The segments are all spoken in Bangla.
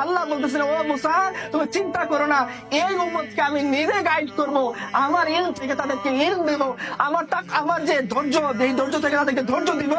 আল্লাহ বলতেছেন, ও মুসা তুমি চিন্তা করো না, এই উম্মতকে আমি নিজে গাইড করব, আমার ইলম থেকে তাদেরকে ইলম দেব, আমার যে ধৈর্য, এই ধৈর্য থেকে তাদেরকে ধৈর্য দিব,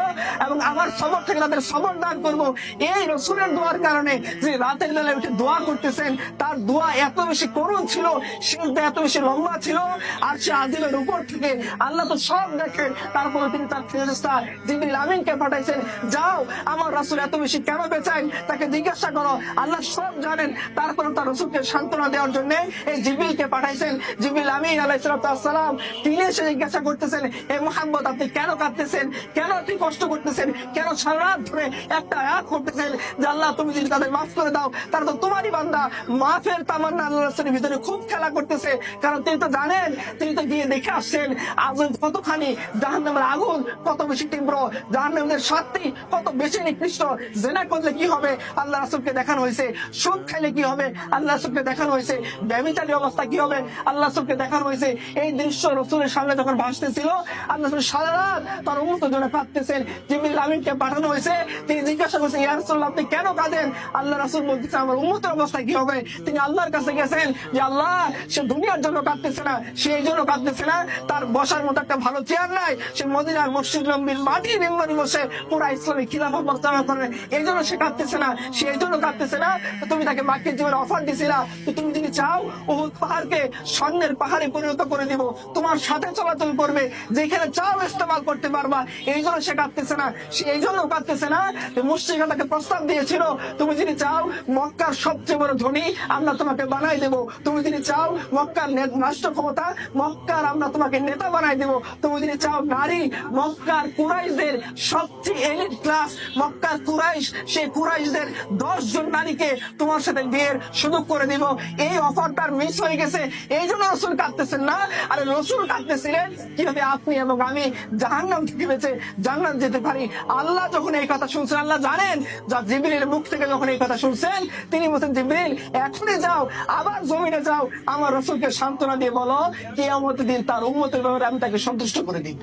এবং আমার সবর থেকে তাদের সবর দান করব। এই রসুলের দোয়ার কারণে যে রাতের বেলায় উঠে দোয়া করতেছেন, তার দোয়া এত বেশি করুণ ছিল, সিজদা এত বেশি লম্বা ছিল, আর সে আজিমের উপর থেকে আল্লাহ তো সব দেখেন। তারপরে তিনি তার ফেরেশতা জিবরিল আমিনকে পাঠাইছেন, যাও আমার রাসূল এত বেশি কেন বেচাইন তাকে জিজ্ঞাসা করো, আল্লাহ সব জানেন। তারপরে তার রাসূলকে সান্ত্বনা দেওয়ার জন্য এই জিবরিলকে পাঠাইছেন। জিবরিল আমিন আলাইহিস সালাম তিনি এসে জিজ্ঞাসা করতেছেন, হে মুহাম্মদ আপনি কেন কাঁদতেছেন, কেন আপনি কষ্ট করতেছেন, কেন সারা রাত ধরে একটা আয়াত করতেছেন যে আল্লাহ তুমি যদি তাদের মাফ করে দাও, তারা তো তোমারই বান্দা। মাফের তামান্না আল্লাহ রাসূলের ভিতরে খুব খেলা করতেছে, কারণ তিনি তো জানেন, তিনি তো গিয়ে দেখে আসছেন আজ কতখানি জাহান্নামের আগুন কত বেশি তীব্র, জাহান্নামের শাস্তি কত বেশি নিকৃষ্ট। জেনা করলে কি হবে আল্লাহ রাসূলকে দেখানো হয়েছে, সুদ খাইলে কি হবে আল্লাহ রাসূলকে দেখানো হয়েছে, ব্যভিচারী অবস্থা কি হবে আল্লাহ রাসূলকে দেখানো হয়েছে। এই দৃশ্য রাসূলের সামনে যখন ভাসতেছিল, আল্লাহ রাসূল সারা রাত তার উম্মতের জন্য কাঁদতেছেন। জিবরিল আমিনকে পাঠানো হয়েছে, তিনি জিজ্ঞাসা করছেন, ইয়া রাসূলুল্লাহ আপনি কেন কাঁদেন? আল্লাহ রাসূল বলতেছেন, আমার উম্মতের অবস্থা কি হবে। তিনি আল্লাহর কাছে গেছেন যে আল্লাহ সে দুনিয়ার জন্য কাঁদতেছে না, সে এই জন্য কাঁদতেছে না তার বসার মতো একটা ভালো চেয়ার নাই, সে মদিনার মসজিদ নববীর মাটির মেম্বারে বসে পুরা ইসলামিক খিলাফত বর্তমান করে, এই জন্য সে কাঁদতেছে না, সে এই জন্য কাঁদতেছে না। তুমি তাকে বাক্যের জীবনে অফার দিছিলা, তুমি যদি চাও উহুদ পাহাড়কে স্বর্ণের পাহাড়ে পরিণত করে দিব, তোমার সাথে চলাচল করবে, যেখানে চাও ইস্তেমাল করতে পারবা, এই জন্য সে কাঁদতেছে না। সে এই জন্য কাঁদতেছে না যে মুশরিকরা তাকে প্রস্তাব দিয়েছিল, তুমি যদি চাও মক্কার সবচেয়ে বড় ধনী আমরা তোমাকে বানাই দেব, তুমি যদি চাও মক্কার রাষ্ট্র ক্ষমতা, মক্কার আমরা তোমাকে নেতা বানাই দেব, তুমি যদি চাও নারী, মক্কার কুরাইশদের সবচেয়ে এলিট ক্লাস, মক্কার কুরাইশ, সেই কুরাইশদের 10 জন নারীকে তোমার সাথে বিয়ের সুযোগ করে দিব। এই অফারটার মিস হয়ে গেছে, এই জন্য রসুল কাঁদতেছেন না। আর রসুল কাঁদতেছিলেন কিভাবে আপনি এবং আমি জাহান্নাম থেকে বেঁচে জান্নাত যেতে পারি। আল্লাহ যখন এই কথা শুনছেন, আল্লাহ জানেন, যা জিবরিলের মুখ থেকে যখন এই কথা শুনছেন, তিনি বলছেন, জিবরিল এখনই যাও, আবার জমিনে যাও, আমার রসুলকে সান্ত্বনা দিয়ে বলো কিয়ামতের দিন তার উম্মতের ব্যাপারে আমি তাকে সন্তুষ্ট করে দিব।